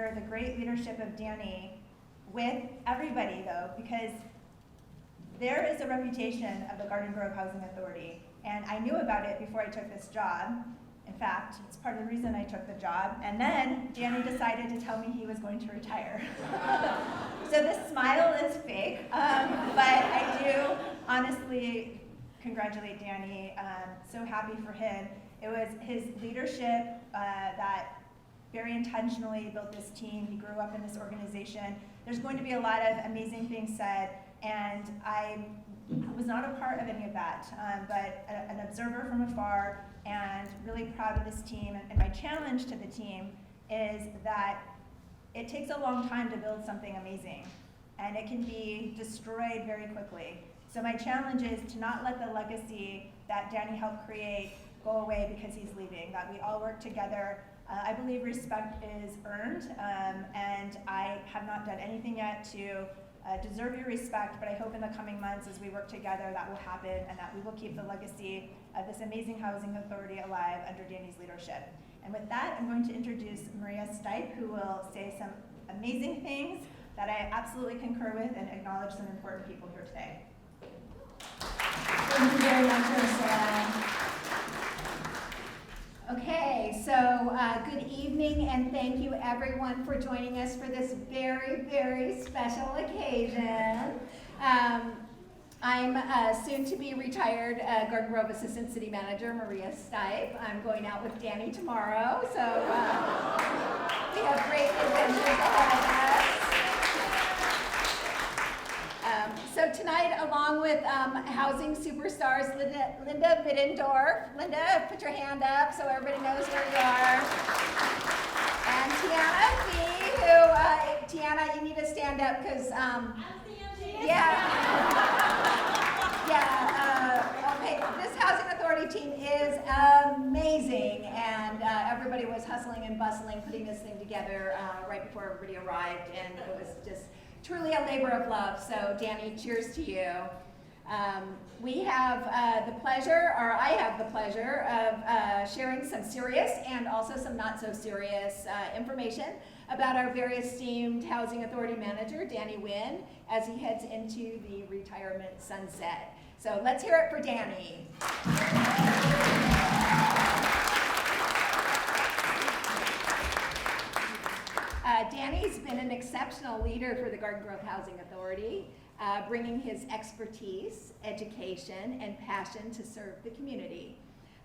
under the great leadership of Danny with everybody though, because there is a reputation of the Garden Grove Housing Authority, and I knew about it before I took this job. In fact, it's part of the reason I took the job. And then Danny decided to tell me he was going to retire. So this smile is fake, but I do honestly congratulate Danny. So happy for him. It was his leadership that very intentionally built this team. He grew up in this organization. There's going to be a lot of amazing things said, and I was not a part of any of that, but an observer from afar, and really proud of this team. And my challenge to the team is that it takes a long time to build something amazing, and it can be destroyed very quickly. So my challenge is to not let the legacy that Danny helped create go away because he's leaving, that we all work together. I believe respect is earned, and I have not done anything yet to deserve your respect, but I hope in the coming months as we work together that will happen, and that we will keep the legacy of this amazing housing authority alive under Danny's leadership. And with that, I'm going to introduce Maria Stipe, who will say some amazing things that I absolutely concur with and acknowledge some important people here today. Thank you very much, Ursula. Okay, so good evening, and thank you everyone for joining us for this very, very special occasion. I'm soon-to-be retired Garden Grove Assistant City Manager Maria Stipe. I'm going out with Danny tomorrow, so we have great adventures ahead of us. So tonight, along with housing superstars Linda Middendorf. Linda, put your hand up so everybody knows where you are. And Tiana Fee, who, Tiana, you need to stand up because, okay, this housing authority team is amazing, and everybody was hustling and bustling putting this thing together right before everybody arrived, and it was just truly a labor of love. So Danny, cheers to you. We have the pleasure, or I have the pleasure of sharing some serious and also some not so serious information about our very esteemed Housing Authority Manager, Danny Wynn, as he heads into the retirement sunset. So let's hear it for Danny. Danny's been an exceptional leader for the Garden Grove Housing Authority, bringing his expertise, education, and passion to serve the community.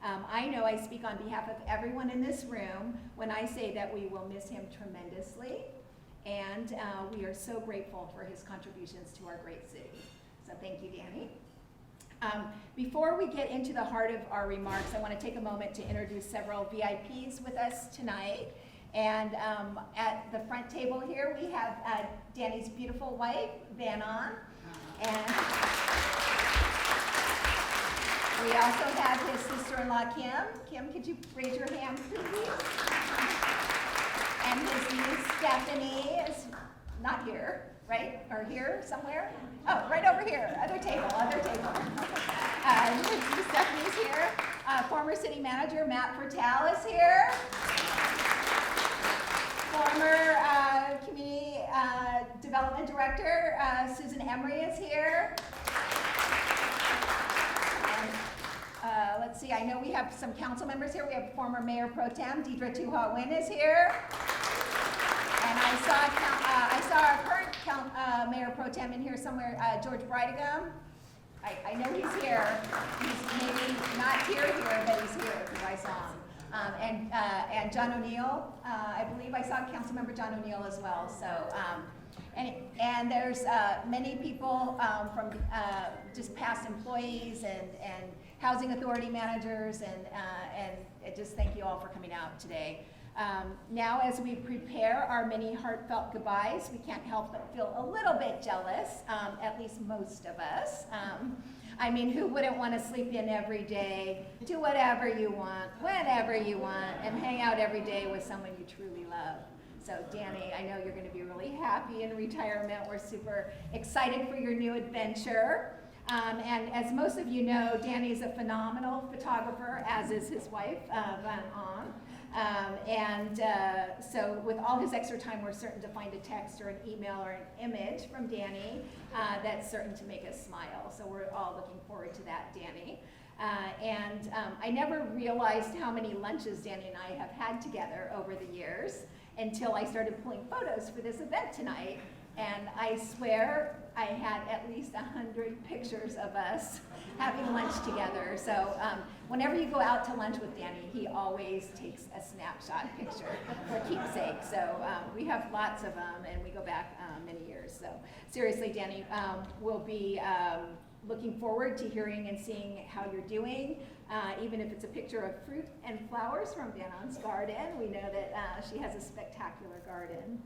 I know I speak on behalf of everyone in this room when I say that we will miss him tremendously, and we are so grateful for his contributions to our great city. So thank you, Danny. Before we get into the heart of our remarks, I want to take a moment to introduce several VIPs with us tonight. And at the front table here, we have Danny's beautiful wife, Vanon. And we also have his sister-in-law, Kim. Kim, could you raise your hand, please? And his niece, Stephanie, is not here, right? Or here somewhere? Oh, right over here, other table. Stephanie's here. Former city manager, Matt Fertal, is here. Former community development director, Susan Emery, is here. And, let's see, I know we have some council members here. We have former Mayor Pro Tem, Deidre Tuha Wynn, is here. And I saw our current Mayor Pro Tem in here somewhere, George Bridegum. I know he's here. He's maybe not here, but he's here because I saw him. And John O'Neill, I believe I saw Councilmember John O'Neill as well. So, and there's many people from just past employees and housing authority managers, and just thank you all for coming out today. Now, as we prepare our many heartfelt goodbyes, we can't help but feel a little bit jealous, at least most of us. I mean, who wouldn't want to sleep in every day, do whatever you want, whenever you want, and hang out every day with someone you truly love? So Danny, I know you're going to be really happy in retirement. We're super excited for your new adventure. And as most of you know, Danny's a phenomenal photographer, as is his wife, Van On. So with all his extra time, we're certain to find a text or an email or an image from Danny that's certain to make us smile. So we're all looking forward to that, Danny. I never realized how many lunches Danny and I have had together over the years until I started pulling photos for this event tonight. And I swear I had at least 100 pictures of us having lunch together. So whenever you go out to lunch with Danny, he always takes a snapshot picture for keepsake. So we have lots of them, and we go back many years. So seriously, Danny, we'll be looking forward to hearing and seeing how you're doing. Even if it's a picture of fruit and flowers from Danon's garden, we know that she has a spectacular garden.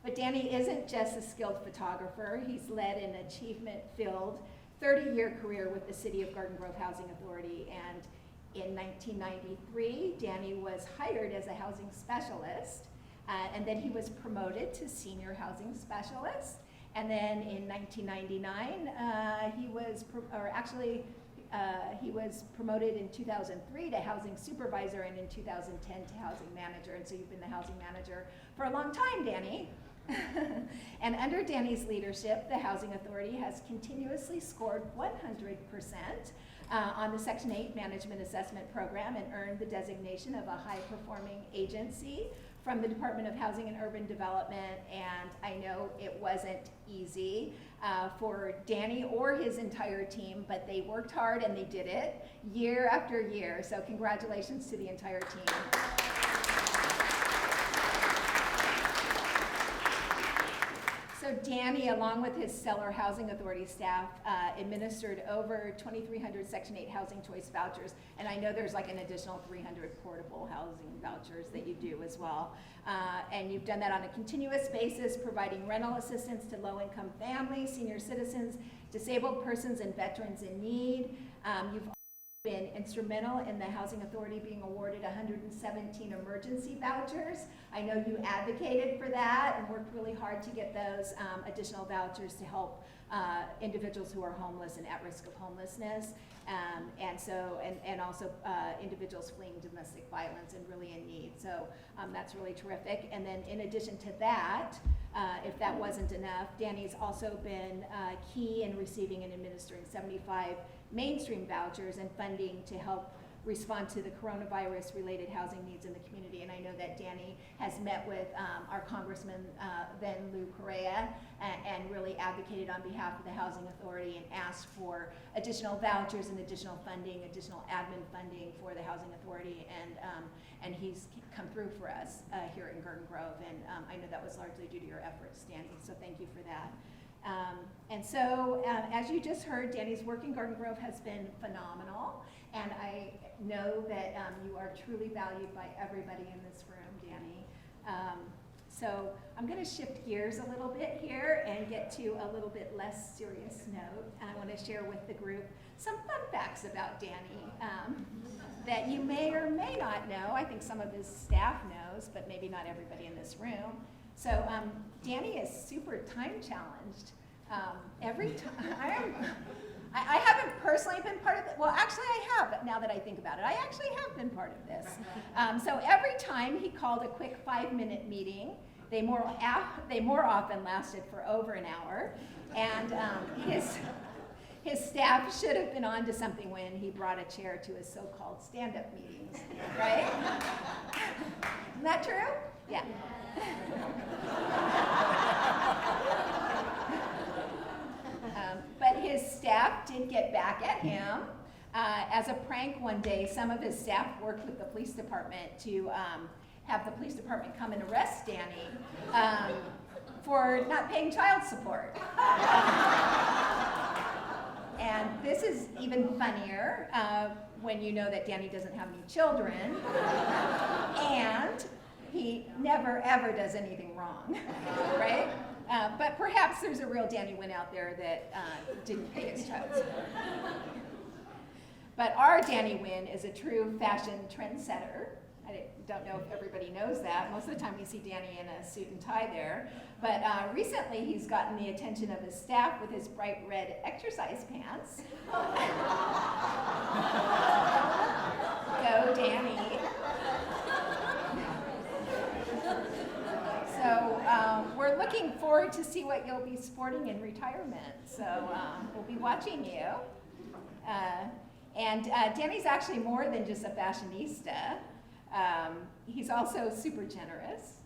But Danny isn't just a skilled photographer. He's led an achievement-filled 30-year career with the City of Garden Grove Housing Authority. And in 1993, Danny was hired as a housing specialist, and then he was promoted to senior housing specialist. And then in 1999, he was promoted in 2003 to housing supervisor, and in 2010 to housing manager. And so you've been the housing manager for a long time, Danny. And under Danny's leadership, the Housing Authority has continuously scored 100% on the Section 8 Management Assessment Program and earned the designation of a high-performing agency from the Department of Housing and Urban Development. And I know it wasn't easy for Danny or his entire team, but they worked hard and they did it year after year. So congratulations to the entire team. So Danny, along with his stellar Housing Authority staff, administered over 2,300 Section 8 Housing Choice vouchers, and I know there's like an additional 300 portable housing vouchers that you do as well. And you've done that on a continuous basis, providing rental assistance to low-income families, senior citizens, disabled persons, and veterans in need. You've been instrumental in the Housing Authority being awarded 117 emergency vouchers. I know you advocated for that and worked really hard to get those additional vouchers to help individuals who are homeless and at risk of homelessness, and also individuals fleeing domestic violence and really in need. So that's really terrific. And then in addition to that, if that wasn't enough, Danny's also been key in receiving and administering 75 mainstream vouchers and funding to help respond to the coronavirus-related housing needs in the community. And I know that Danny has met with our Congressman, then Lou Correa, and really advocated on behalf of the Housing Authority and asked for additional vouchers and additional funding, additional admin funding for the Housing Authority. And he's come through for us here in Garden Grove. And I know that was largely due to your efforts, Danny, so thank you for that. As you just heard, Danny's work in Garden Grove has been phenomenal, and I know that you are truly valued by everybody in this room, Danny. So I'm going to shift gears a little bit here and get to a little bit less serious note. And I want to share with the group some fun facts about Danny that you may or may not know. I think some of his staff knows, but maybe not everybody in this room. So Danny is super time challenged. Every time, I haven't personally been part of it. Well, actually I have, now that I think about it. I actually have been part of this. So every time he called a quick 5-minute meeting, they more often lasted for over an hour. And his staff should have been on to something when he brought a chair to his so-called stand-up meetings, right? Isn't that true? Yeah. But his staff did get back at him. As a prank one day, some of his staff worked with the police department to have the police department come and arrest Danny for not paying child support. And this is even funnier when you know that Danny doesn't have any children, and he never ever does anything wrong, right? But perhaps there's a real Danny Wynn out there that didn't pay his child support. But our Danny Wynn is a true fashion trendsetter. I don't know if everybody knows that. Most of the time we see Danny in a suit and tie there. But recently he's gotten the attention of his staff with his bright red exercise pants. Go Danny. we're looking forward to see what you'll be sporting in retirement. So we'll be watching you. And Danny's actually more than just a fashionista. He's also super generous.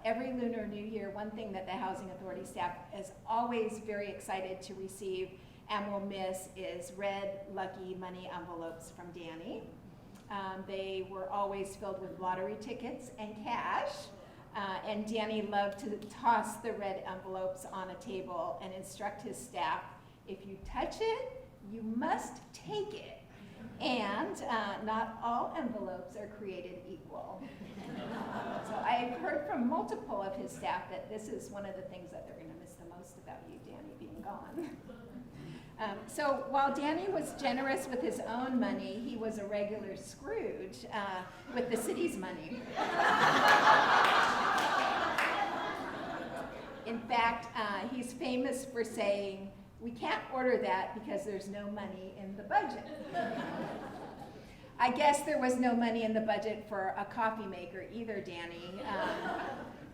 Every Lunar New Year, one thing that the Housing Authority staff is always very excited to receive and will miss is red lucky money envelopes from Danny. They were always filled with lottery tickets and cash. And Danny loved to toss the red envelopes on a table and instruct his staff, if you touch it, you must take it. And not all envelopes are created equal. So I've heard from multiple of his staff that this is one of the things that they're gonna miss the most about you, Danny, being gone. So while Danny was generous with his own money, he was a regular Scrooge with the city's money. In fact, he's famous for saying, we can't order that because there's no money in the budget. I guess there was no money in the budget for a coffee maker either, Danny.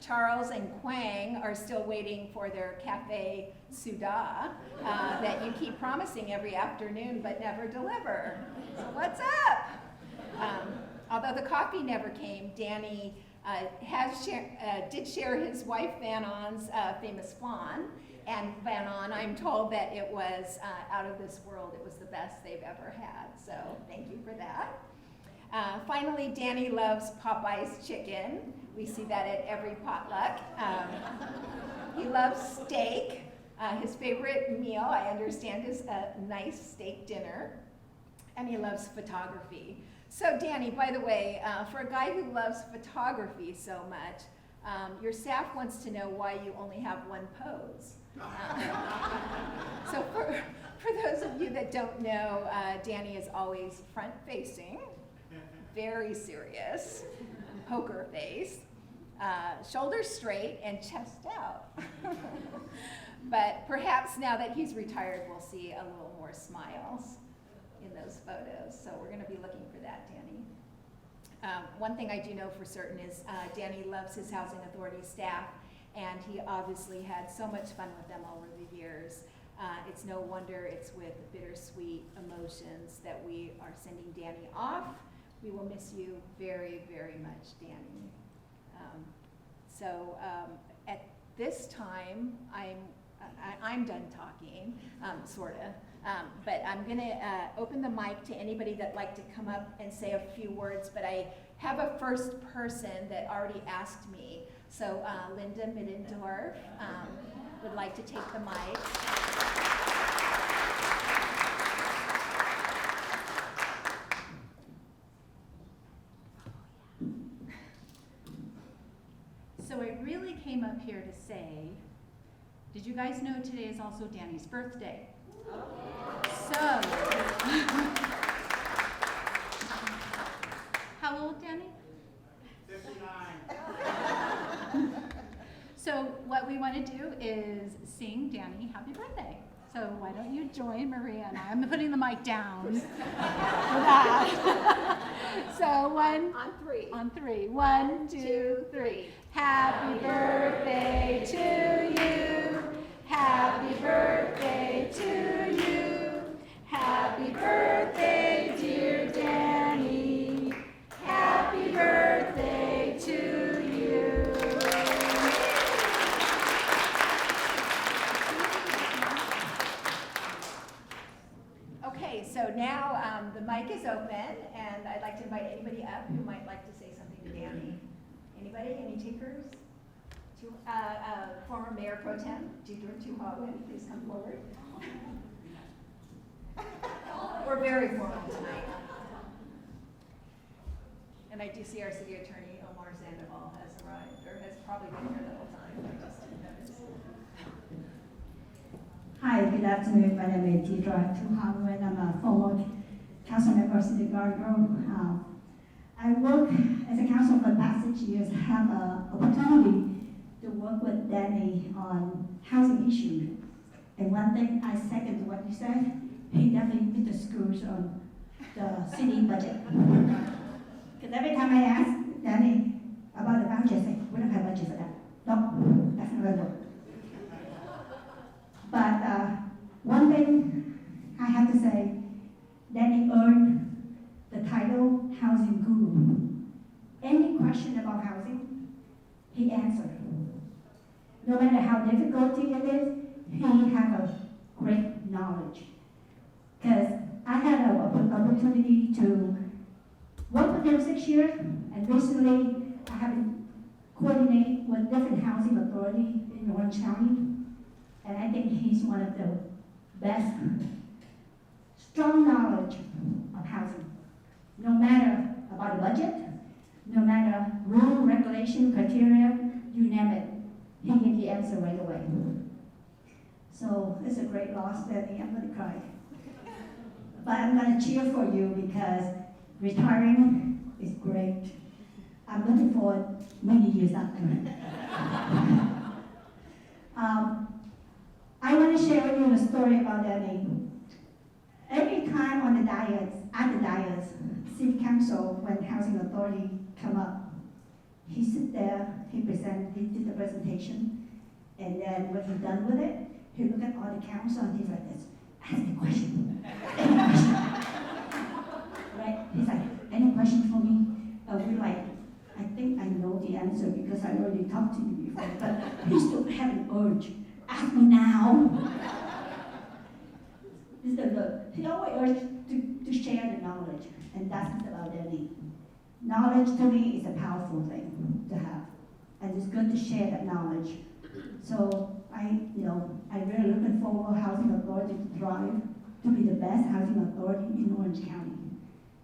Charles and Quang are still waiting for their Cafe Suda that you keep promising every afternoon but never deliver. So what's up? Although the coffee never came, Danny did share his wife Van On's famous flan. And Van On, I'm told that it was out of this world. It was the best they've ever had. So thank you for that. Finally, Danny loves Popeye's chicken. We see that at every potluck. He loves steak. His favorite meal, I understand, is a nice steak dinner. And he loves photography. So Danny, by the way, for a guy who loves photography so much, your staff wants to know why you only have one pose. So for those of you that don't know, Danny is always front-facing, very serious, poker face, shoulders straight, and chest out. But perhaps now that he's retired, we'll see a little more smiles in those photos. So we're going to be looking for that, Danny. One thing I do know for certain is Danny loves his Housing Authority staff, and he obviously had so much fun with them over the years. It's no wonder it's with bittersweet emotions that we are sending Danny off. We will miss you very, very much, Danny. At this time, I'm done talking, sorta. But I'm gonna open the mic to anybody that'd like to come up and say a few words, but I have a first person that already asked me. So Linda Middendorf would like to take the mic. So I really came up here to say, did you guys know today is also Danny's birthday? So, how old, Danny? 59. So what we want to do is sing Danny happy birthday. So why don't you join Maria and I? I'm putting the mic down for that. So On three. on three. One, two, three. Happy birthday to you. Happy birthday to you. Happy birthday, dear Danny. Happy birthday to you. Okay, so now the mic is open, and I'd like to invite anybody up who might like to say something to Danny. Anybody? Any takers? Former Mayor Pro Tem, Deidre Tuhawin, please come forward. We're very formal tonight. And I do see our city attorney, Omar Sandoval, has arrived, or has probably been here the whole time. I just didn't notice. Hi, good afternoon. My name is Deidre Tuhawin. I'm a former council member of City Garden Grove. I work as a council for the past 6 years. I have an opportunity to work with Danny on housing issues. And one thing I second what you said, he definitely did the schools on the city budget. Because every time I ask Danny about the budget, I say, we don't have budget for that. No. one thing I have to say, Danny earned the title Housing Guru. Any question about housing, he answered. No matter how difficult it is, he had a great knowledge. Because I had an opportunity to work with him 6 years, and recently I have been coordinating with different housing authority in Orange County, and I think he's one of the best, strong knowledge of housing. No matter about the budget, no matter rule, regulation, criteria, you name it, he gave the answer right away. So it's a great loss, Danny. I'm gonna cry. But I'm gonna cheer for you because retiring is great. I'm looking forward many years after. I want to share with you a story about Danny. Every time on the dais, at the dais, City Council, when Housing Authority come up, he sit there, he did the presentation, and then when he's done with it, he look at all the council and he's like this, ask me a question. Any question? Right? He's like, any question for me? We're like, I think I know the answer because I already talked to you before, but he still have an urge. Ask me now. He always urged to share the knowledge, and that's about Danny. Knowledge to me is a powerful thing to have, and it's good to share that knowledge. So I really looking forward for Housing Authority to thrive, to be the best housing authority in Orange County.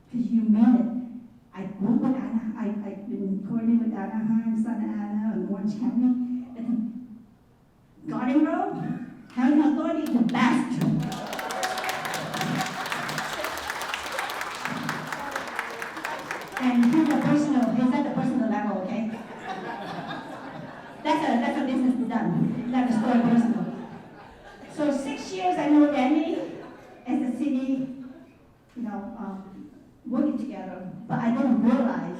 Because you mean it. I grew with Anna, I've been coordinating with Anaheim, Santa Ana, and Orange County. And Garden Grove, Housing Authority is the best. And he's at the personal level, okay? That's a business done. That's a story personal. So 6 years I know Danny as a city, working together, but I didn't realize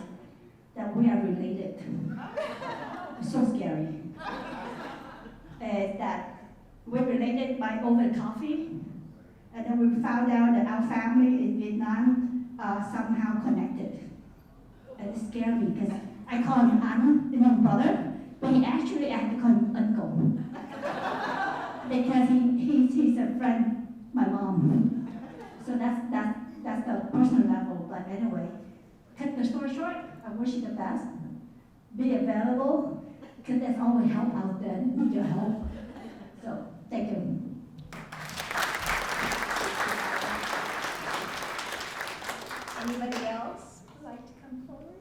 that we are related. It's so scary. That we're related by over coffee, and then we found out that our family in Vietnam are somehow connected. And it scared me because I call him An, his brother, but I have to call him uncle. Because he's a friend, my mom. So that's the personal level. But anyway, cut the story short, I wish you the best. Be available, because there's always help out there. Need your help. So thank you. Anybody else would like to come forward?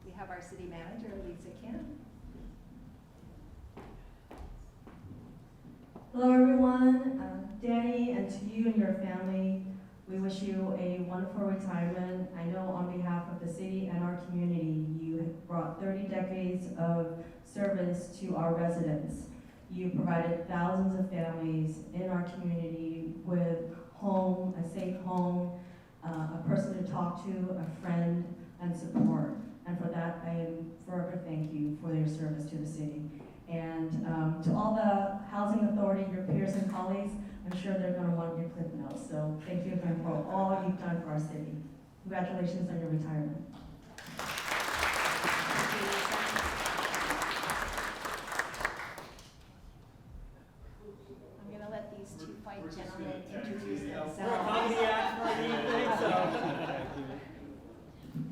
We have our city manager, Lisa Kim. Hello everyone, Danny, and to you and your family, we wish you a wonderful retirement. I know on behalf of the city and our community, you have brought 30 decades of service to our residents. You provided thousands of families in our community with home, a safe home, a person to talk to, a friend, and support. And for that, I am forever thank you for your service to the city. And to all the Housing Authority, your peers and colleagues, I'm sure they're going to want your clip notes. So thank you again for all you've done for our city. Congratulations on your retirement. I'm going to let these two fine gentlemen introduce We're a themselves. comedy act for you, so.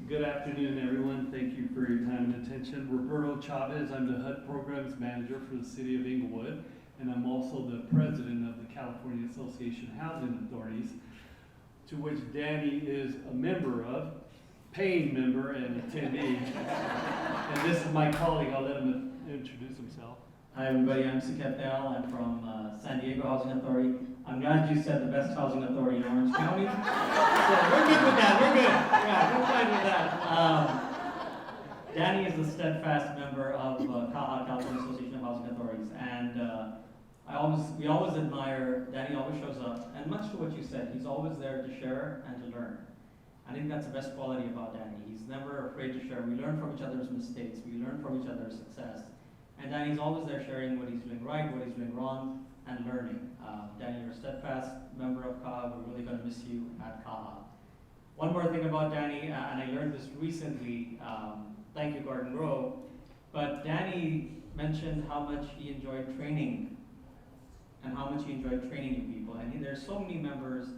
Good afternoon, everyone. Thank you for your time and attention. Roberto Chavez, I'm the HUD Programs Manager for the City of Inglewood, and I'm also the President of the California Association of Housing Authorities, to which Danny is a member of, paying member and attendee. And this is my colleague. I'll let him introduce himself. Hi everybody, I'm Suket Dayal. I'm from San Diego Housing Authority. I'm glad you said the best housing authority in Orange County. So we're good with that, we're good. Yeah, we're fine with that. Danny is a steadfast member of CAHA, California Association of Housing Authorities. And we always admire, Danny always shows up. And much to what you said, he's always there to share and to learn. I think that's the best quality about Danny. He's never afraid to share. We learn from each other's mistakes. We learn from each other's success. And Danny's always there sharing what he's doing right, what he's doing wrong, and learning. Danny, you're a steadfast member of CAHA. We're really going to miss you at CAHA. One more thing about Danny, and I learned this recently. Thank you, Garden Grove. But Danny mentioned how much he enjoyed training and how much he enjoyed training you people. And there's so many members,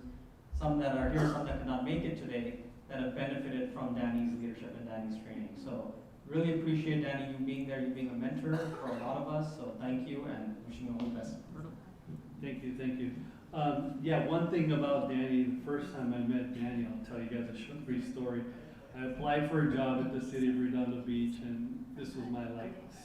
some that are here, some that could not make it today, that have benefited from Danny's leadership and Danny's training. So really appreciate, Danny, you being there, you being a mentor for a lot of us. So thank you and wishing you all the best. Thank you, thank you. Yeah, one thing about Danny, the first time I met Danny, I'll tell you guys a brief story. I applied for a job at the city of Redondo Beach, and this was my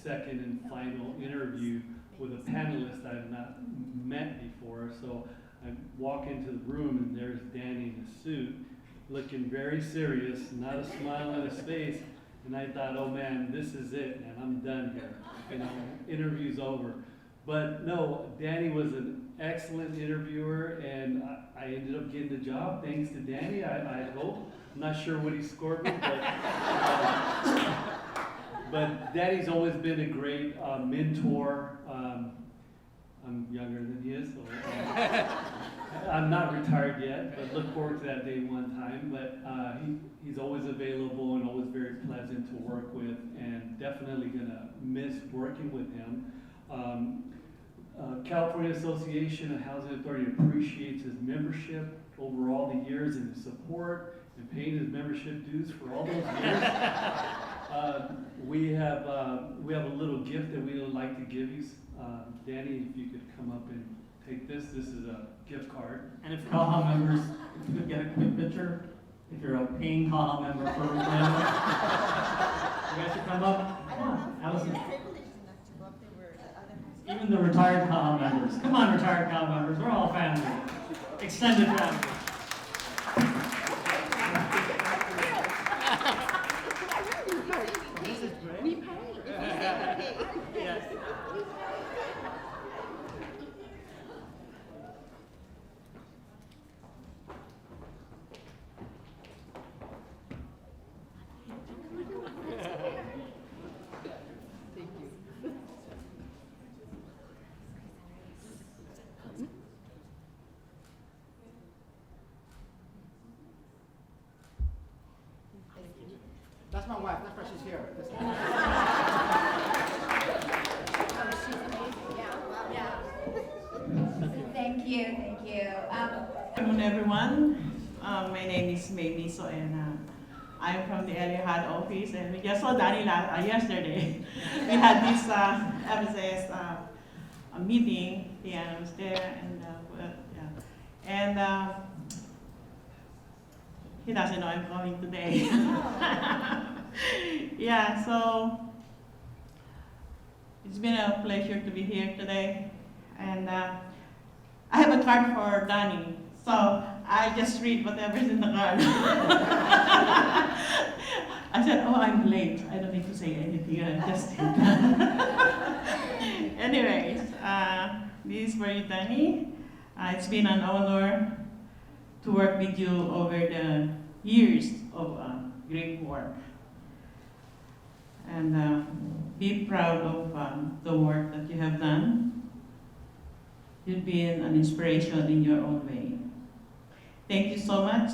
second and final interview with a panelist I had not met before. So I walk into the room and there's Danny in a suit, looking very serious, not a smile on his face. And I thought, oh man, this is it, man, I'm done here. You know, interview's over. But no, Danny was an excellent interviewer, and I ended up getting the job thanks to Danny, I hope. I'm not sure what he scored me, but Danny's always been a great mentor. I'm younger than he is, so I'm not retired yet, but look forward to that day one time. But he's always available and always very pleasant to work with, and definitely gonna miss working with him. California Association of Housing Authority appreciates his membership over all the years and his support and paying his membership dues for all those years. We have a little gift that we would like to give you. Danny, if you could come up and take this. This is a gift card. And if CAHA members, if you could get a quick picture, if you're a paying CAHA member for a member, you guys should come up. Come on, Allison. Even the retired CAHA members. Come on, retired CAHA members. We're all family. Extended family. This is great. We pay. Yes. That's my wife. That's why she's here. Thank you, thank you. Good afternoon, everyone. My name is Maybe Soena. I'm from the Eliahad office, and we just saw Danny yesterday. We had this FSS a meeting. Yeah, I was there, and he doesn't know I'm coming today. Yeah, so it's been a pleasure to be here today, and I have a card for Danny, so I'll just read whatever's in the card. I said, oh, I'm late. I don't need to say anything. I just did that. Anyways, this is for you, Danny. It's been an honor to work with you over the years of great work. And be proud of the work that you have done. You've been an inspiration in your own way. Thank you so much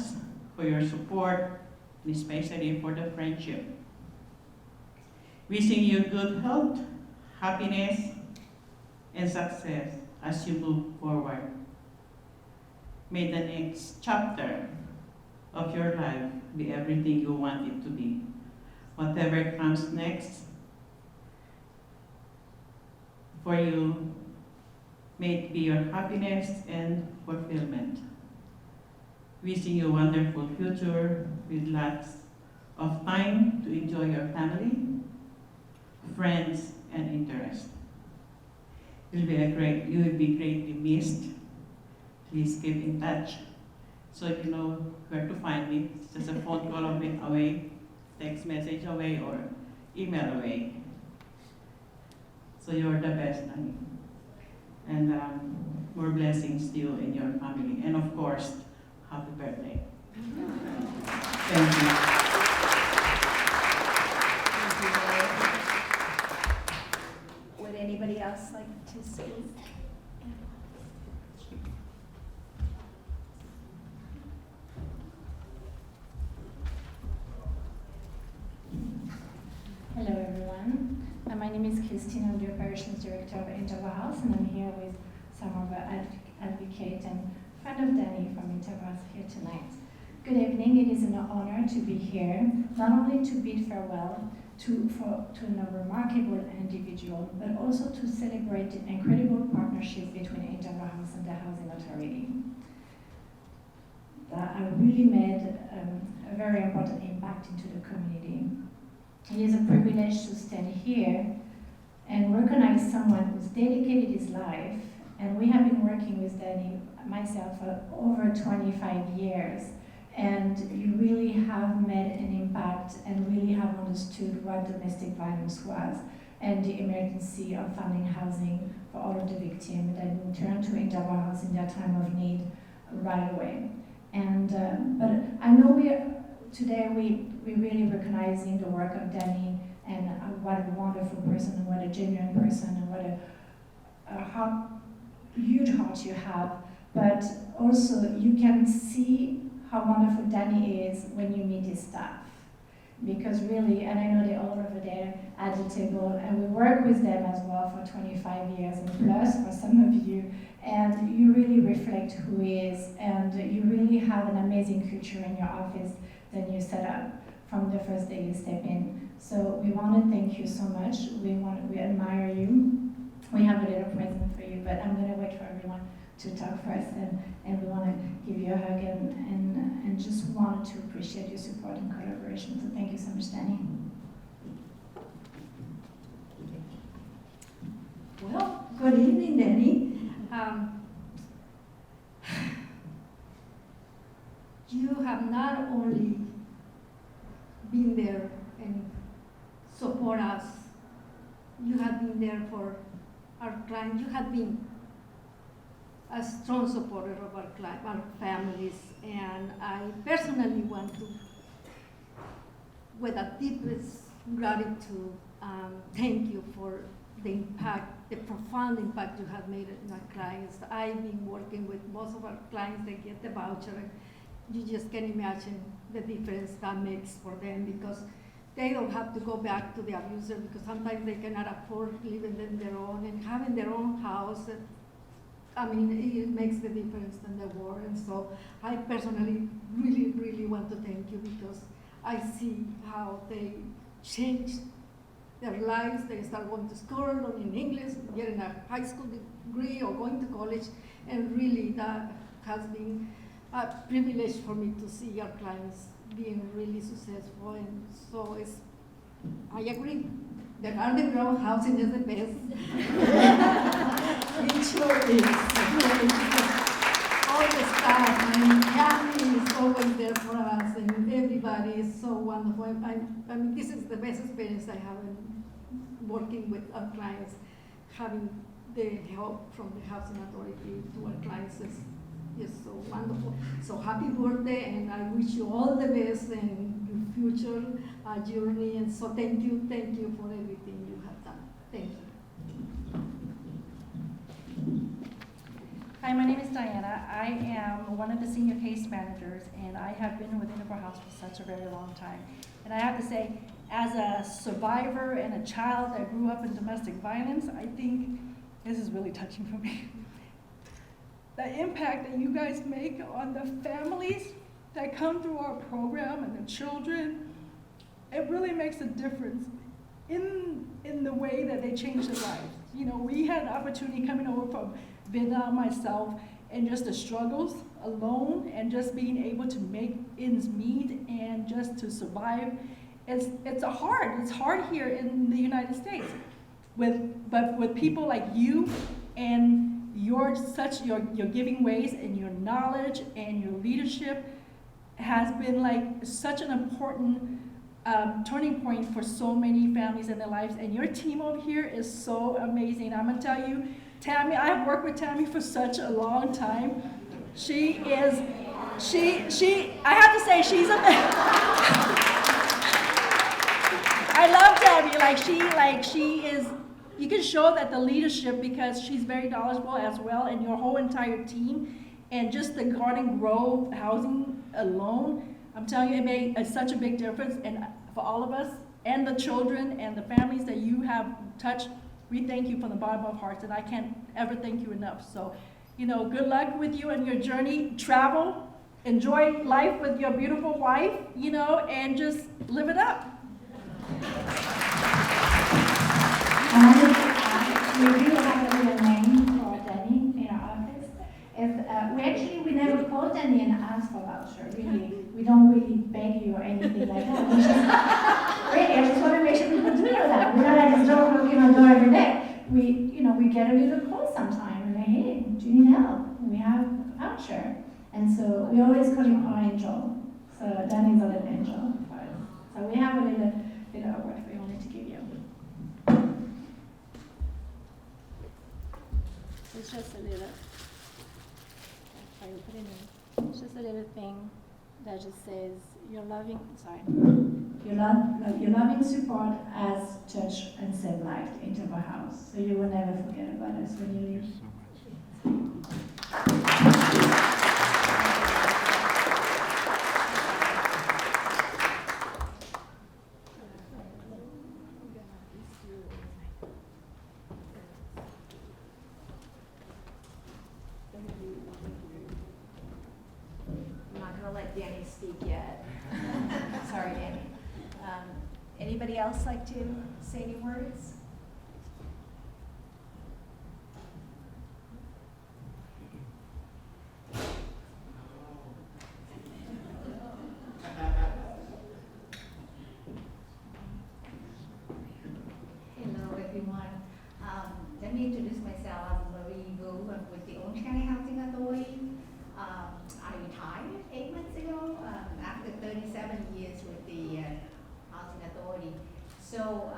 for your support, and especially for the friendship. Wishing you good health, happiness, and success as you move forward. May the next chapter of your life be everything you want it to be. Whatever comes next for you, may it be your happiness and fulfillment. Wishing you a wonderful future with lots of time to enjoy your family, friends, and interests. You will be greatly missed. Please keep in touch. So if you know where to find me, it's just a phone call away, text message away, or email away. So you're the best, Danny. And more blessings to you and your family. And of course, happy birthday. Thank you. to see. Hello everyone. My name is Christine. I'm the Operations Director of Interval House, and I'm here with some of our advocate and friend of Danny from Interval House here tonight. Good evening. It is an honor to be here, not only to bid farewell to a remarkable individual, but also to celebrate the incredible partnership between Interval House and the Housing Authority. That really made a very important impact into the community. It is a privilege to stand here and recognize someone who's dedicated his life, and we have been working with Danny, myself, for over 25 years, and you really have made an impact and really have understood what domestic violence was and the emergency of finding housing for all of the victims, and in turn to Interval House in their time of need right away. And but I know today we really recognizing the work of Danny and what a wonderful person and what a genuine person and what a huge heart you have. But also you can see how wonderful Danny is when you meet his staff. Because really, and I know they're all over there at the table, and we work with them as well for 25 years and plus for some of you, and you really reflect who he is, and you really have an amazing culture in your office that you set up from the first day you step in. So we want to thank you so much. We admire you. We have a little present for you, but I'm going to wait for everyone to talk first, and we want to give you a hug and just want to appreciate your support and collaboration. So thank you so much, Danny. Well, good evening, Danny. You have not only been there and support us, you have been there for our clients. You have been a strong supporter of our families, and I personally want to, with the deepest gratitude, thank you for the impact, the profound impact you have made on our clients. I've been working with most of our clients that get the voucher. You just can imagine the difference that makes for them, because they don't have to go back to the abuser, because sometimes they cannot afford living in their own, and having their own house. I mean, it makes the difference in the world. And so I personally really, really want to thank you, because I see how they changed their lives. They start going to school, learning English, getting a high school degree or going to college, and really that has been a privilege for me to see our clients being really successful. And so I agree. The Garden Grove housing is the best. It sure is. All the staff, and Kathy is always there for us, and everybody is so wonderful. I mean, this is the best experience I have in working with our clients. Having the help from the Housing Authority to our clients is so wonderful. So happy birthday, and I wish you all the best in your future journey. And so thank you for everything you have done. Thank you. Hi, my name is Diana. I am one of the senior case managers, and I have been with Interval House for such a very long time. And I have to say, as a survivor and a child that grew up in domestic violence, I think this is really touching for me. The impact that you guys make on the families that come through our program and the children, it really makes a difference in the way that they change their lives. You know, we had an opportunity coming over from Vietnam, myself, and just the struggles alone and just being able to make ends meet and just to survive. It's hard here in the United States. But with people like you and your giving ways and your knowledge and your leadership has been like such an important turning point for so many families in their lives. And your team over here is so amazing. I'm gonna tell you, Tammy, I have worked with Tammy for such a long time. I have to say, she's I love Tammy. She is you can show that the leadership, because she's very knowledgeable as well, and your whole entire team, and just the Garden Grove housing alone, I'm telling you, it made such a big difference, and for all of us, and the children and the families that you have touched, we thank you from the bottom of our hearts, and I can't ever thank you enough. So, you know, good luck with you and your journey. Travel, enjoy life with your beautiful wife, you know, and just live it up. We do have a little name for Danny in our office. We never call Danny and ask for voucher, really. We don't really beg you or anything like that. We just, really, I just want to make sure people do know that. We're not at this door knocking on the door every day. We get a little call sometime and like, hey, do you need help? We have a voucher. And so we always call him our angel. So Danny's a little angel for us. So we have a little award we wanted to give you. It's just a little, it's just a little thing that just says, your loving support has touched and saved life into our house. So you will never forget about us when you leave. I'm not gonna let Danny speak yet. Sorry, Danny. Anybody else like to say any words? Hello, everyone. Let me introduce myself. I'm Marie Wu. I'm with the Orange County Housing Authority. I retired 8 months ago after 37 years with the Housing Authority. So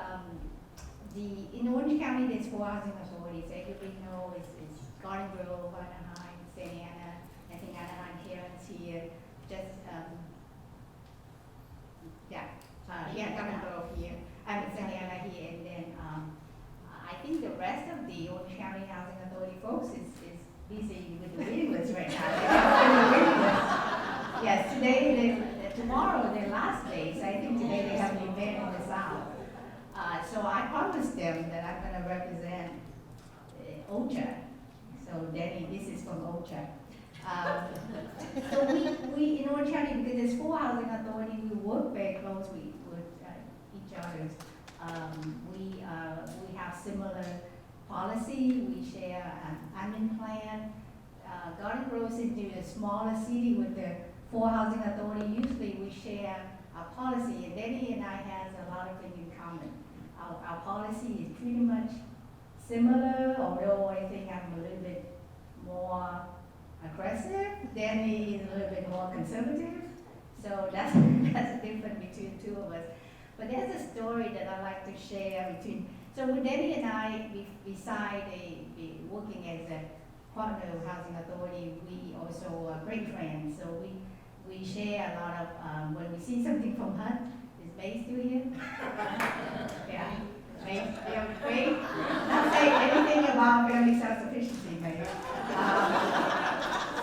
in Orange County, there's 4 housing authorities. Everybody knows it's Garden Grove, Anaheim, Santa Ana. I think Anaheim, Karen's here. Just Garden Grove here. Santa Ana here, and then I think the rest of the Orange County Housing Authority folks is busy with the waiting list right now. They're on the waiting list. Yes, tomorrow their last day, so I think today they have an event in the South. So I promised them that I'm going to represent OCHA. So Danny, this is from OCHA. So we in Orange County, because there's 4 housing authorities, we work very closely with each other. We have similar policy. We share an admin plan. Garden Grove, since they're a smaller city with the 4 housing authority, usually we share our policy. And Danny and I has a lot of things in common. Our policy is pretty much similar, although I think I'm a little bit more aggressive. Danny is a little bit more conservative. So that's the difference between the 2 of us. But there's a story that I like to share between. So with Danny and I, beside working as a partner of Housing Authority, we also are great friends. So we share a lot of, when we see something from HUD, is May still here? Yeah. May? Not say anything about family self-sufficiency, May.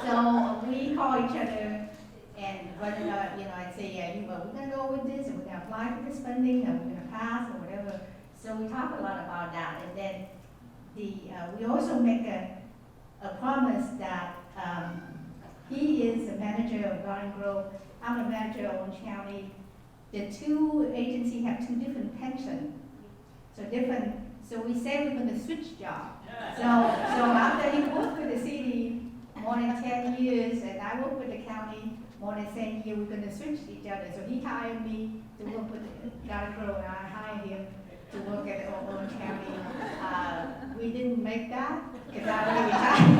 So we call each other and whether or not, I'd say, we're gonna go with this, and we're gonna apply for this funding, and we're gonna pass, or whatever. So we talk a lot about that, and then we also make a promise that he is the manager of Garden Grove, I'm the manager of Orange County. The 2 agencies have 2 different pensions, so we say we're gonna switch jobs. So after he worked for the city more than 10 years, and I worked with the county more than 10 years, we're gonna switch each other. So he hired me to work with Garden Grove, and I hired him to work at Orange County. We didn't make that, because I already retired.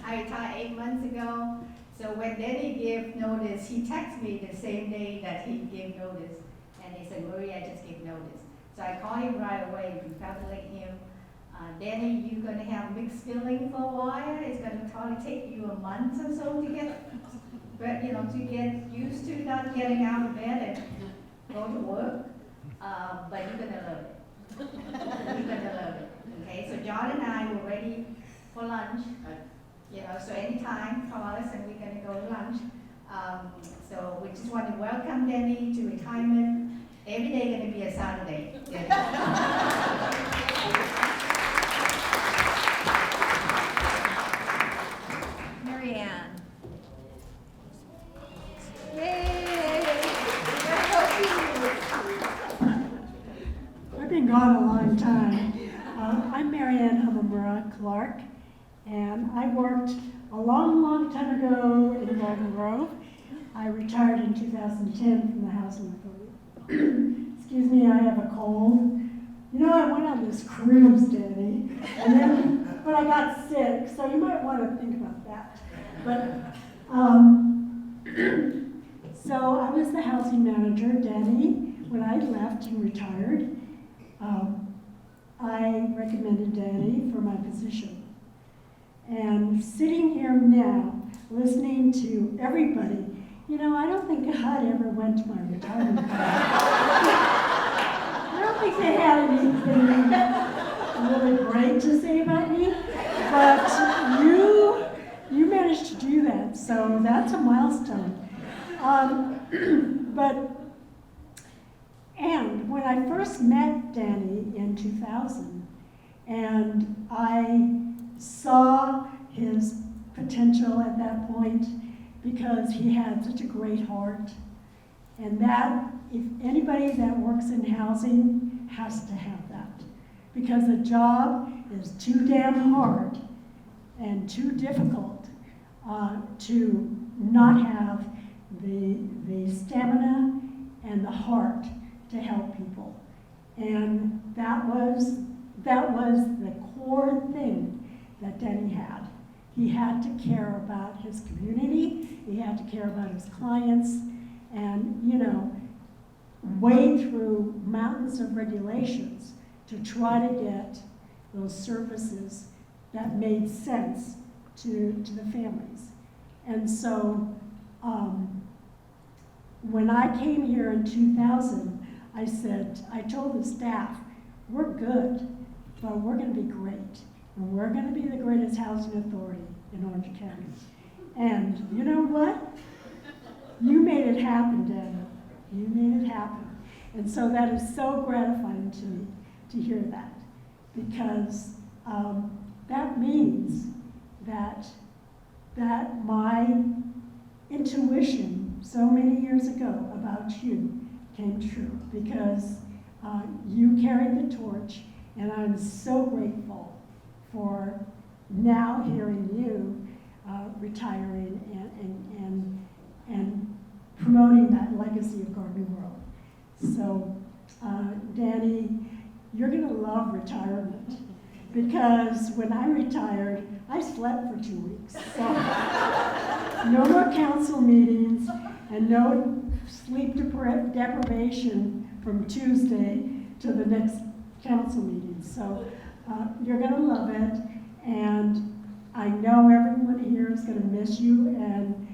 I retired 8 months ago. So when Danny gave notice, he texted me the same day that he gave notice. And he said, Marie, I just gave notice. So I called him right away, congratulate him. Danny, you're gonna have mixed feelings for a while. It's gonna probably take you a month or so to get, to get used to not getting out of bed and go to work. But you're gonna love it. You're gonna love it. Okay, so John and I were ready for lunch. So anytime, call us and we're gonna go to lunch. So we just want to welcome Danny to retirement. Every day gonna be a Saturday. Mary Ann. Yay! I've been gone a long time. I'm Mary Ann Humamura Clark, and I worked a long, long time ago in Garden Grove. I retired in 2010 from the Housing Authority. Excuse me, I have a cold. You know, I went on this cruise, Danny, but I got sick, so you might want to think about that. But, so I was the housing manager, Danny, when I left and retired. I recommended Danny for my position. And sitting here now, listening to everybody, you know, I don't think HUD ever went to my retirement party. I don't think they had anything really great to say about me, but you managed to do that, so that's a milestone. And when I first met Danny in 2000, and I saw his potential at that point because he had such a great heart, and that, if anybody that works in housing has to have that, because the job is too damn hard and too difficult to not have the stamina and the heart to help people. And that was the core thing that Danny had. He had to care about his community, he had to care about his clients, and, you know, wade through mountains of regulations to try to get those services that made sense to the families. And so when I came here in 2000, I told the staff, we're good, but we're gonna be great. And we're gonna be the greatest housing authority in Orange County. And you know what? You made it happen, Daniel. You made it happen. And so that is so gratifying to me to hear that, because that means that my intuition so many years ago about you came true, because you carried the torch, and I'm so grateful for now hearing you retiring and promoting that legacy of Garden Grove. So, Danny, you're gonna love retirement, because when I retired, I slept for 2 weeks. So, no more council meetings and no sleep deprivation from Tuesday to the next council meeting. So you're gonna love it, and I know everyone here is gonna miss you, and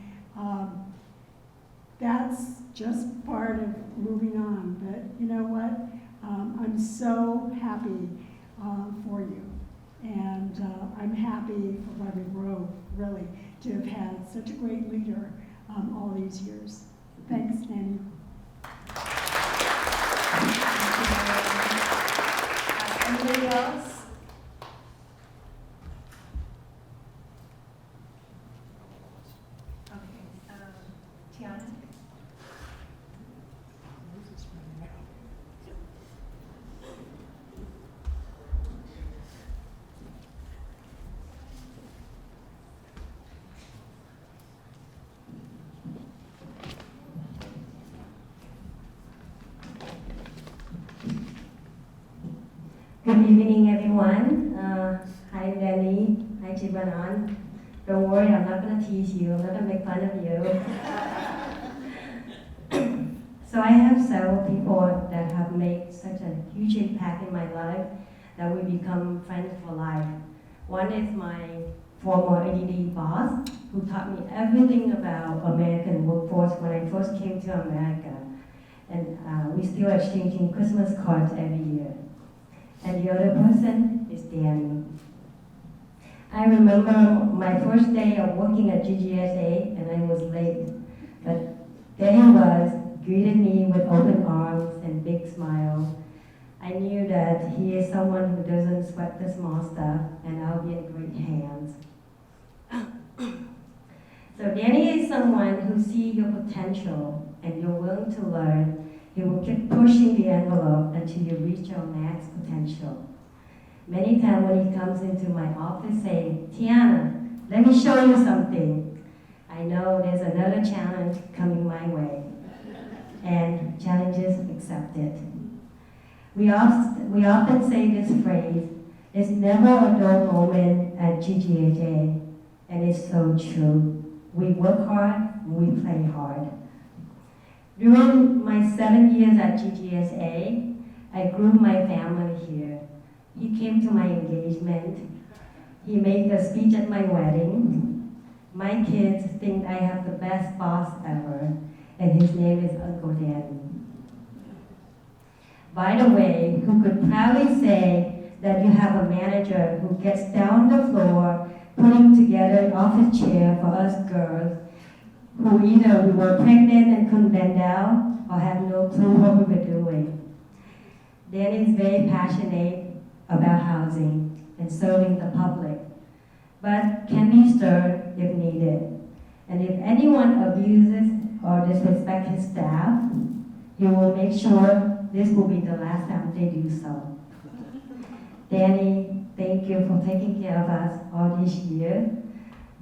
that's just part of moving on. But you know what? I'm so happy for you. And I'm happy for Garden Grove, really, to have had such a great leader all these years. Thanks, Nanny. Anybody else? Okay, Tiana? Good evening, everyone. Hi, Danny. Hi, Chibanan. Don't worry, I'm not going to tease you. I'm not going to make fun of you. So I have several people that have made such a huge impact in my life that we become friends for life. One is my former ADD boss, who taught me everything about American workforce when I first came to America. And we still exchanging Christmas cards every year. and the other person is Danny. I remember my first day of working at GGSA, and I was late, but there he was, greeted me with open arms and big smile. I knew that he is someone who doesn't sweat the small stuff, and I'll be in great hands. So Danny is someone who sees your potential and you're willing to learn. He will keep pushing the envelope until you reach your max potential. Many times when he comes into my office saying, Tiana, let me show you something, I know there's another challenge coming my way. And challenges accepted. We often say this phrase, it's never a dull moment at GGHA, and it's so true. We work hard, we play hard. During my 7 years at GGSA, I grew my family here. He came to my engagement. He made a speech at my wedding. My kids think I have the best boss ever, and his name is Uncle Danny. By the way, who could proudly say that you have a manager who gets down the floor putting together an office chair for us girls who either we were pregnant and couldn't bend down or had no clue what we were doing. Danny is very passionate about housing and serving the public, but can be stern if needed. And if anyone abuses or disrespects his staff, he will make sure this will be the last time they do so. Danny, thank you for taking care of us all this year,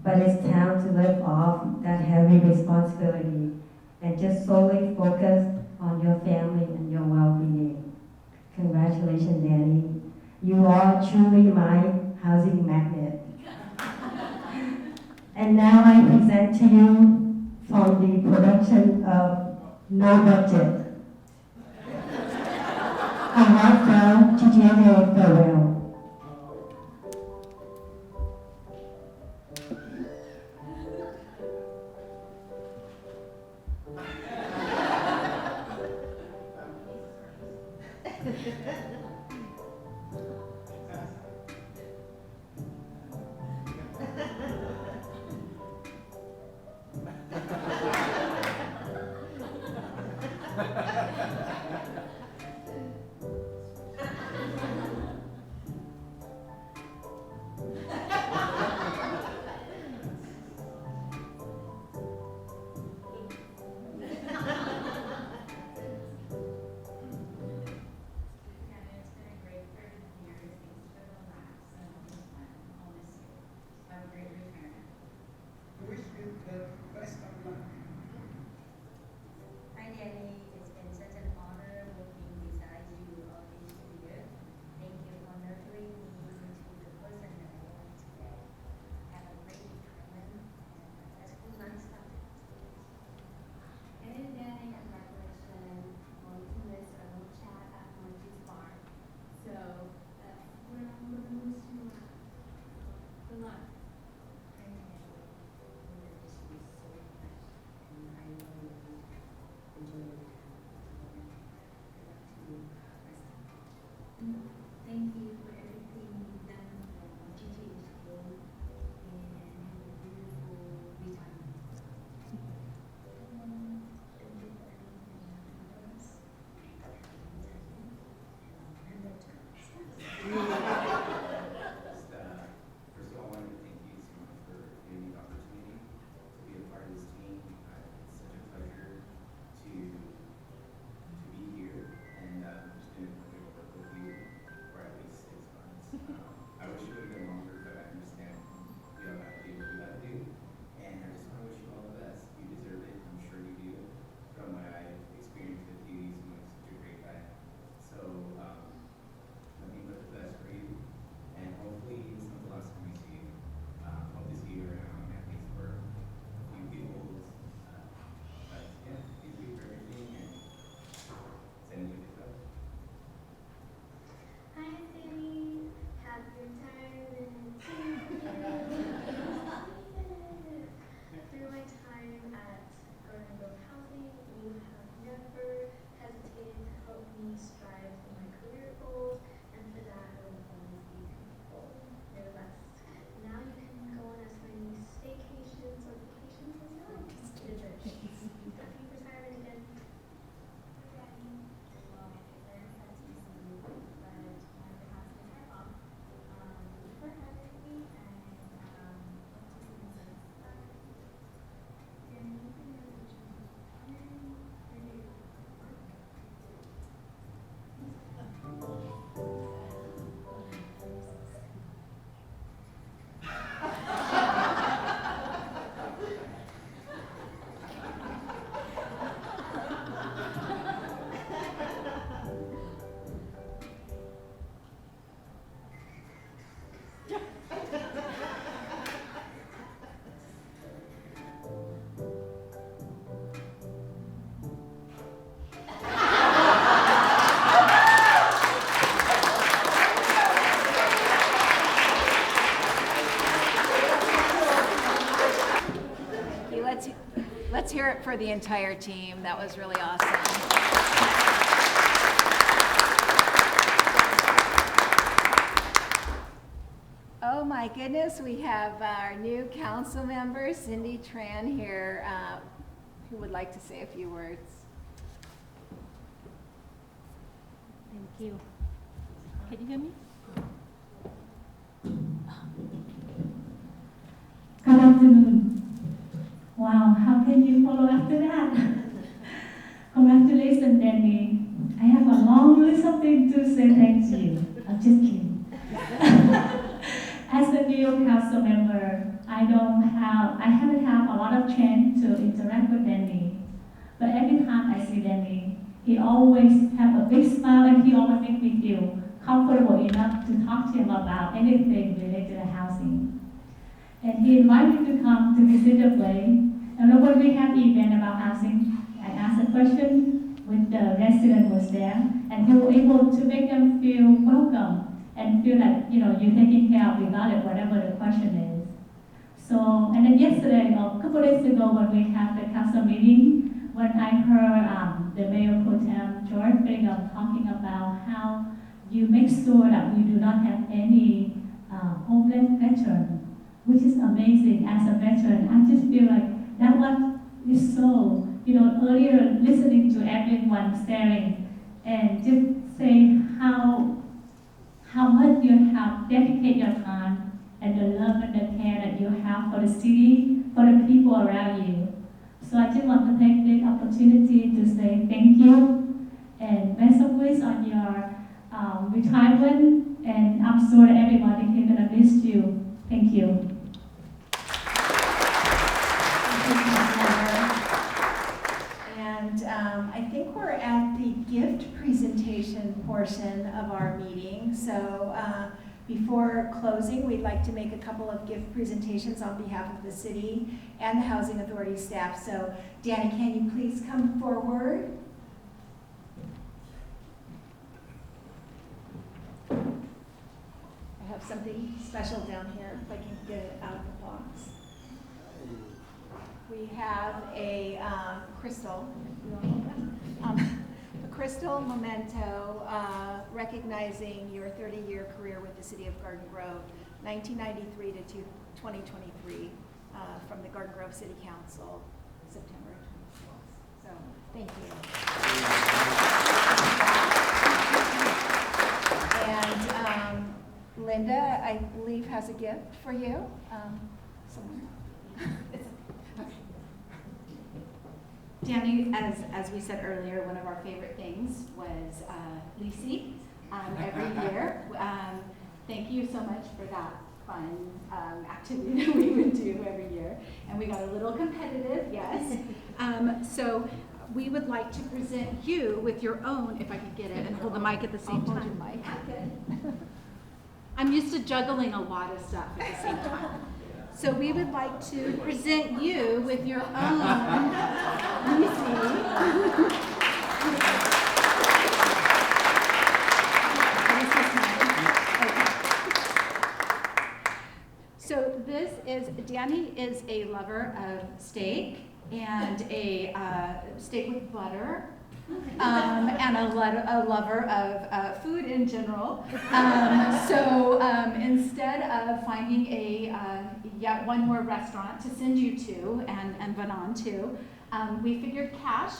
but it's time to lift off that heavy responsibility and just solely focus on your family and your well-being. Congratulations, Danny. You are truly my housing magnet. And now I present to you from the production of No Budget, a heartfelt GGSA farewell. Hi Danny, it's been such an honor working beside you all these 2 years. Thank you for nurturing me into the person that I am today. Have a great retirement and a successful lifestyle. Hey Danny, congratulations. Going to miss a little chat at Monty's bar. So, we're going to miss you. Good luck. Thank you for everything you've done for GGHA and have a beautiful retirement. Thank you for everything you've done for us. First of all, I wanted to thank you so much for giving me the opportunity to be a part of this team. It's such a pleasure to be here, and it's been a pleasure to work with you for at least 6 for the entire team. That was really awesome. Oh my goodness, we have our new council member, Cindy Tran here, who would like to say a few words. Thank you. Can you hear me? Good afternoon. Wow, how can you follow after that? Congratulations, Danny. I have a long list of things to say thank you. I'm just kidding. As a new council member, I haven't had a lot of chance to interact with Danny. But every time I see Danny, he always have a big smile and he always makes me feel comfortable enough to talk to him about anything related to housing. And he invited me to come to visit the place. And when we have event about housing, I asked a question when the resident was there, and he was able to make them feel welcome and feel like, you're taking care of regardless whatever the question is. So, and then yesterday, a couple days ago, when we had the council meeting, when I heard the Mayor Pro Tem George Bingham talking about how you make sure that we do not have any homeless veteran, which is amazing. As a veteran, I just feel like that one is so, earlier listening to everyone sharing and just say how much you have dedicated your time and the love and the care that you have for the city, for the people around you. So I just want to take this opportunity to say thank you and best of wishes on your retirement, and I'm sure that everybody is going to miss you. Thank you. And I think we're at the gift presentation portion of our meeting. So before closing, we'd like to make a couple of gift presentations on behalf of the city and the Housing Authority staff. So Danny, can you please come forward? I have something special down here, if I can get it out of the box. We have a crystal, a crystal memento recognizing your 30-year career with the City of Garden Grove, 1993 to 2023, from the Garden Grove City Council, September 24th. So, thank you. And Linda, I believe, has a gift for you. Somewhere. Danny, as we said earlier, one of our favorite things was leasing every year. Thank you so much for that fun activity that we would do every year. And we got a little competitive, yes. So we would like to present you with your own, if I could get it and hold the mic at the same time. Hold your mic. I'm used to juggling a lot of stuff at the same time. So we would like to present you with your own So this is, Danny is a lover of steak and a steak with butter. And a lover of food in general. So instead of finding yet one more restaurant to send you to, and Vanan too, we figured cash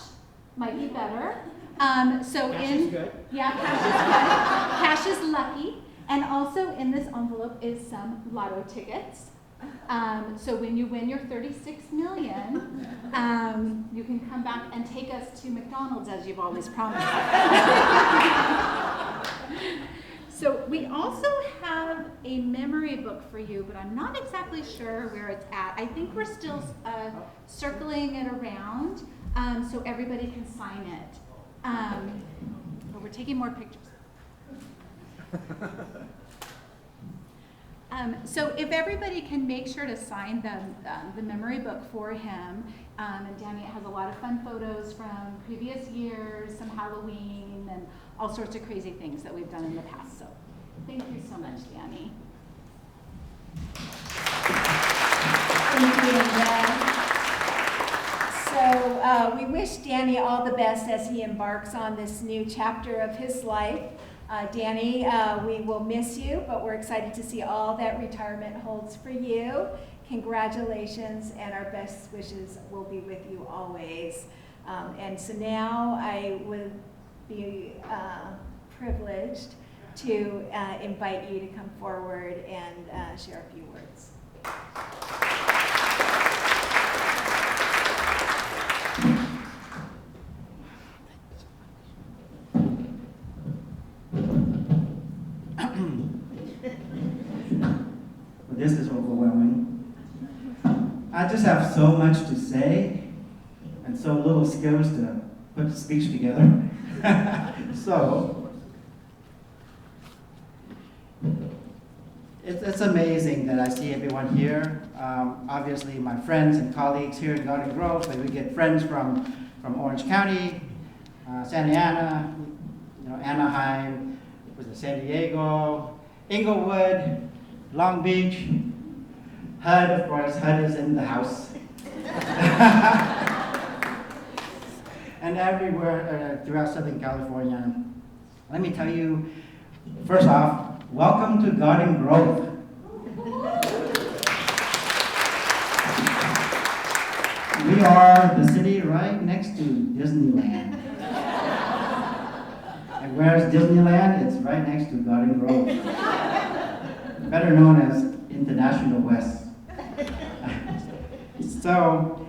might be better. Cash is good. Yeah, cash is good. Cash is lucky. And also in this envelope is some lotto tickets. So when you win your 36 million, you can come back and take us to McDonald's as you've always promised. So we also have a memory book for you, but I'm not exactly sure where it's at. I think we're still circling it around so everybody can sign it. But we're taking more pictures. So if everybody can make sure to sign the memory book for him, and Danny has a lot of fun photos from previous years, some Halloween, and all sorts of crazy things that we've done in the past. So thank you so much, Danny. Thank you, Linda. So we wish Danny all the best as he embarks on this new chapter of his life. Danny, we will miss you, but we're excited to see all that retirement holds for you. Congratulations, and our best wishes will be with you always. And so now I would be privileged to invite you to come forward and share a few words. This is overwhelming. I just have so much to say and so little skills to put the speech together. So, it's amazing that I see everyone here. Obviously, my friends and colleagues here in Garden Grove, but we get friends from Orange County, Santa Ana, Anaheim, San Diego, Inglewood, Long Beach, HUD, of course, HUD is in the house. And everywhere throughout Southern California. Let me tell you, first off, welcome to Garden Grove. We are the city right next to Disneyland. And where's Disneyland? It's right next to Garden Grove. Better known as International West. So,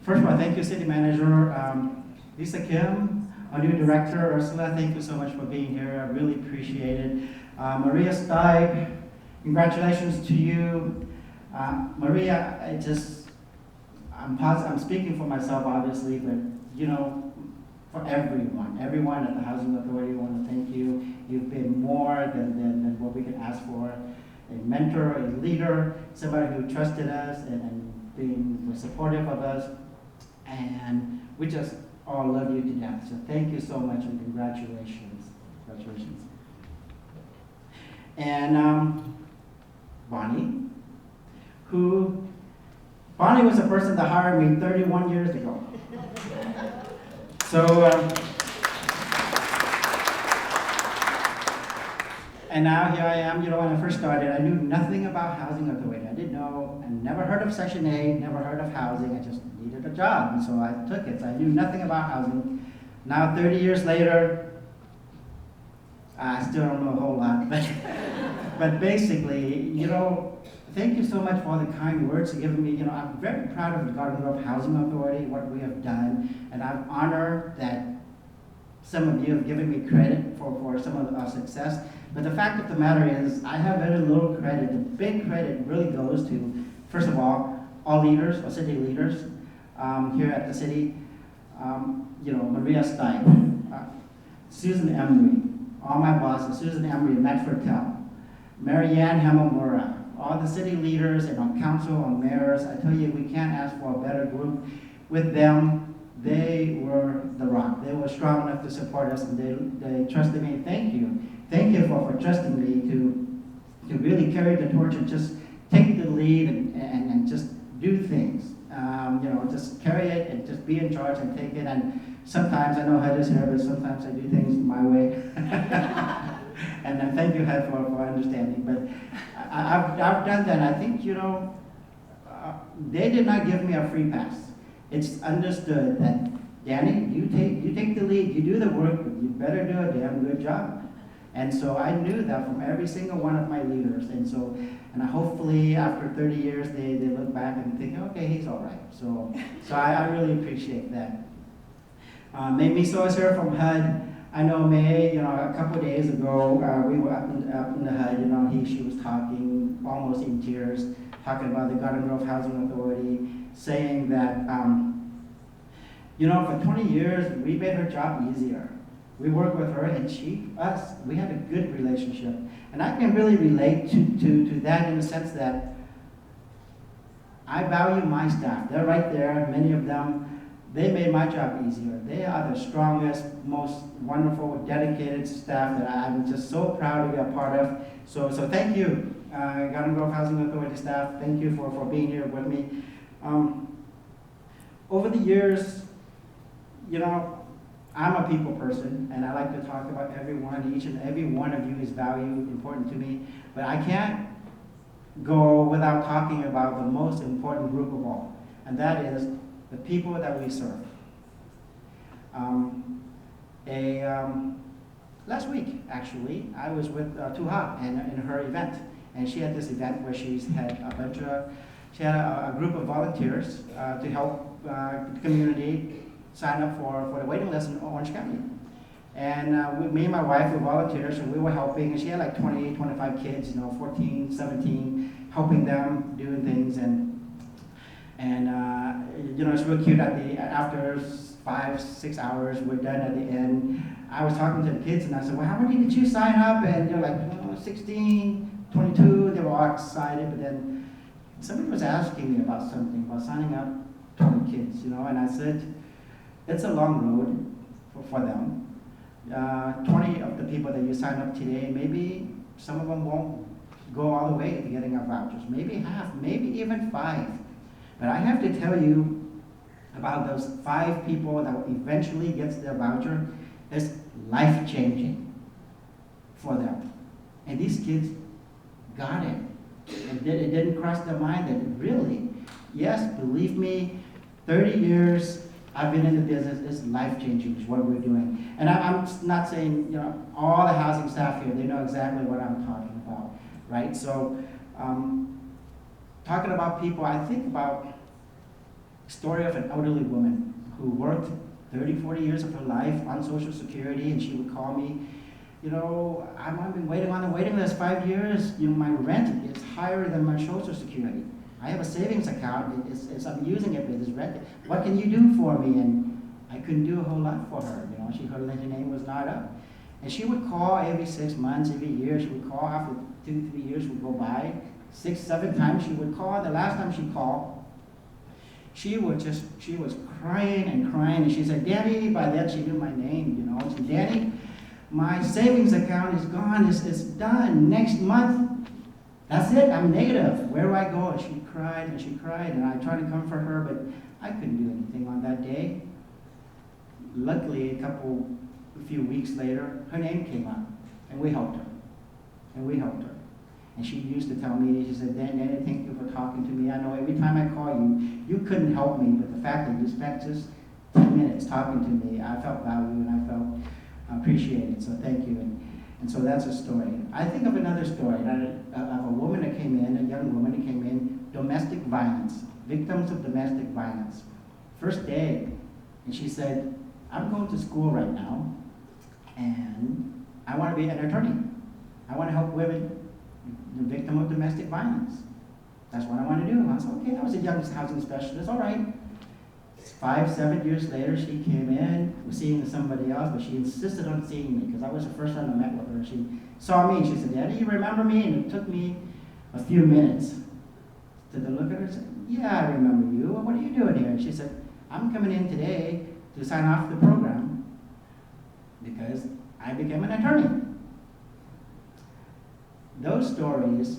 first of all, thank you, City Manager Lisa Kim, our new Director Ursula. Thank you so much for being here. I really appreciate it. Maria Steib, congratulations to you. Maria, I'm speaking for myself, obviously, but for everyone at the Housing Authority, I want to thank you. You've been more than what we can ask for. A mentor, a leader, somebody who trusted us and was supportive of us. And we just all love you to death. So thank you so much and congratulations. Congratulations. And Bonnie was a person that hired me 31 years ago. So, and now here I am. When I first started, I knew nothing about Housing Authority. I didn't know, and never heard of Section 8, never heard of housing. I just needed a job, and so I took it. So I knew nothing about housing. Now, 30 years later, I still don't know a whole lot, but basically, thank you so much for all the kind words you've given me. I'm very proud of the Garden Grove Housing Authority, what we have done, and I'm honored that some of you have given me credit for some of our success. But the fact of the matter is, I have very little credit. The big credit really goes to, first of all leaders, or city leaders here at the city. Maria Steib, Susan Emery, all my bosses, Susan Emery, Matt Fertel, Marianne Hamamura, all the city leaders and our council, our mayors. I tell you, we can't ask for a better group. With them, they were the rock. They were strong enough to support us, and they trusted me. Thank you. Thank you for trusting me to really carry the torch and just take the lead and just do things. Just carry it and just be in charge and take it. And sometimes, I know HUD is here, but sometimes I do things my way. And thank you, HUD, for understanding. But I've done that. I think, they did not give me a free pass. It's understood that, Danny, you take the lead, you do the work, but you better do a damn good job. And so I knew that from every single one of my leaders. And hopefully after 30 years, they look back and think, okay, he's all right. So I really appreciate that. May Miso is here from HUD. I know May, a couple of days ago, we were up in the HUD, she was talking almost in tears, talking about the Garden Grove Housing Authority, saying that, for 20 years, we made her job easier. We worked with her and we had a good relationship. And I can really relate to that in the sense that I value my staff. They're right there, many of them. They made my job easier. They are the strongest, most wonderful, dedicated staff that I'm just so proud to be a part of. So thank you, Garden Grove Housing Authority staff. Thank you for being here with me. Over the years, you know, I'm a people person, and I like to talk about everyone. Each and every one of you is valued, important to me. But I can't go without talking about the most important group of all, and that is the people that we serve. Last week, actually, I was with Tuha in her event, and she had this event where she had a group of volunteers to help the community sign up for the waiting list in Orange County. And me and my wife were volunteers, and we were helping, and she had like 20, 25 kids, 14, 17, helping them, doing things, and it's real cute after 5-6 hours, we're done at the end. I was talking to the kids, and I said, well, how many did you sign up? And they're like, 16, 22, they were all excited, but then somebody was asking me about something, about signing up 20 kids, and I said, it's a long road for them. 20 of the people that you sign up today, maybe some of them won't go all the way to getting our vouchers, maybe half, maybe even 5. But I have to tell you about those 5 people that eventually gets their voucher. It's life-changing for them. And these kids got it. It didn't cross their mind that really, yes, believe me, 30 years I've been in the business, it's life-changing is what we're doing. And I'm not saying, all the housing staff here, they know exactly what I'm talking about, right? So, talking about people, I think about the story of an elderly woman who worked 30, 40 years of her life on Social Security, and she would call me, I've been waiting on the waiting list 5 years, my rent is higher than my Social Security. I have a savings account, I'm using it, but it's rented. What can you do for me? And I couldn't do a whole lot for her, her name was not up. And she would call every 6 months, every year, she would call after 2-3 years would go by. 6-7 times she would call. The last time she called, she was crying and crying, and she said, Danny, by then she knew my name, she said, Danny, my savings account is gone, it's done, next month, that's it, I'm negative, where do I go? And she cried, and I tried to comfort her, but I couldn't do anything on that day. Luckily, a few weeks later, her name came up, and we helped her, And she used to tell me, she said, Danny, thank you for talking to me. I know every time I call you, you couldn't help me, but the fact that you spent just 10 minutes talking to me, I felt valued and I felt appreciated, so thank you. And so that's a story. I think of another story of a woman that came in, a young woman that came in, domestic violence, victims of domestic violence. First day, and she said, I'm going to school right now, and I want to be an attorney. I want to help women, the victim of domestic violence. That's what I want to do. I said, okay, I was a young housing specialist, all right. 5-7 years later, she came in, was seeing somebody else, but she insisted on seeing me because I was the first time I met with her. She saw me and she said, Daddy, you remember me? And it took me a few minutes to look at her and say, yeah, I remember you. What are you doing here? And she said, I'm coming in today to sign off the program because I became an attorney. Those stories,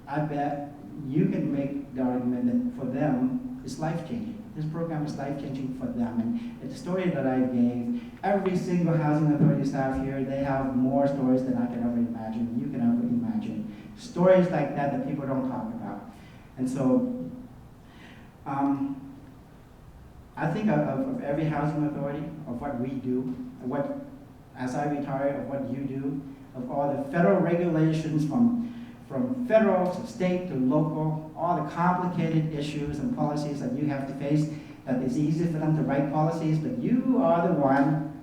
I bet you can make the argument that for them, it's life-changing. This program is life-changing for them. And the story that I gave, every single housing authority staff here, they have more stories than I can ever imagine, you can ever imagine. Stories like that people don't talk about. And so, I think of every housing authority, of what we do, as I retire, of what you do, of all the federal regulations from federal to state to local, all the complicated issues and policies that you have to face, that it's easy for them to write policies, but you are the one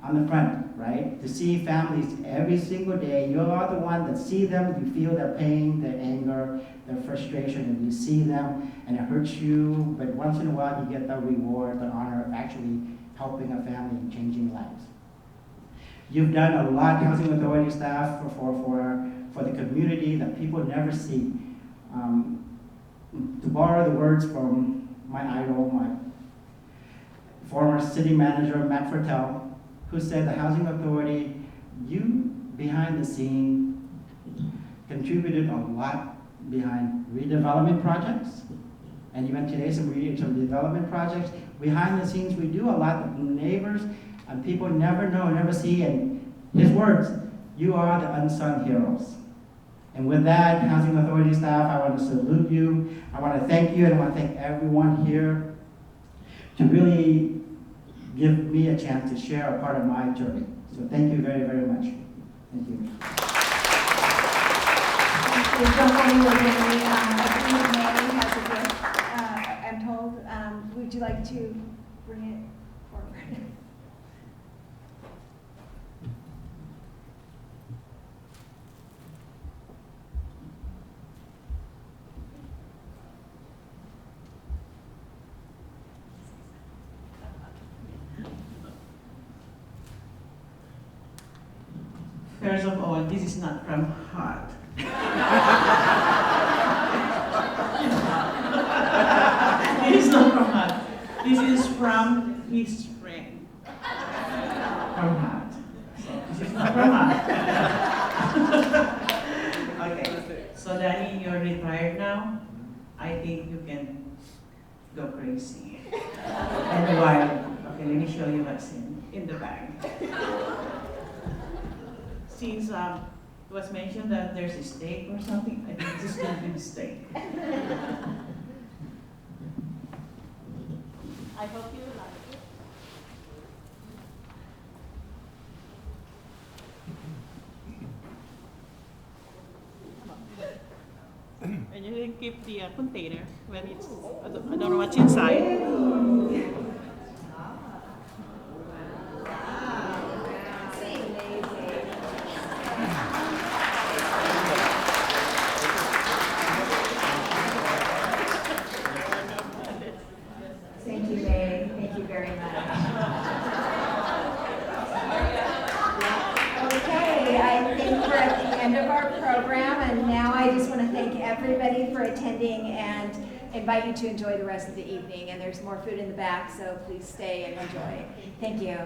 on the front, right? To see families every single day, you are the one that see them, you feel their pain, their anger, their frustration, and you see them, and it hurts you, but once in a while you get the reward, the honor of actually helping a family and changing lives. You've done a lot, housing authority staff, for the community that people never see. To borrow the words from my idol, my former city manager, Matt Fertel, who said the housing authority, you behind the scene contributed a lot behind redevelopment projects and even today some development projects. Behind the scenes, we do a lot that neighbors and people never know, never see, and his words, you are the unsung heroes. And with that, Housing Authority staff, I want to salute you. I want to thank you, and I want to thank everyone here to really give me a chance to share a part of my journey. So thank you very, very much. Thank you. I'm told, would you like to bring it forward? First of all, this is not from heart. This is not from heart. This is from his friend. From heart. So this is not from heart. Okay. So Danny, you're retired now. I think you can go crazy. And wild. Okay, let me show you what's in the bag. Since it was mentioned that there's a steak or something, I think this is going to be the steak. I hope you like it. And you can keep the container when it's, I don't know what's inside. Thank you, May. Thank you very much. Okay, I think we're at the end of our program, and now I just want to thank everybody for attending and invite you to enjoy the rest of the evening. And there's more food in the back, so please stay and enjoy. Thank you.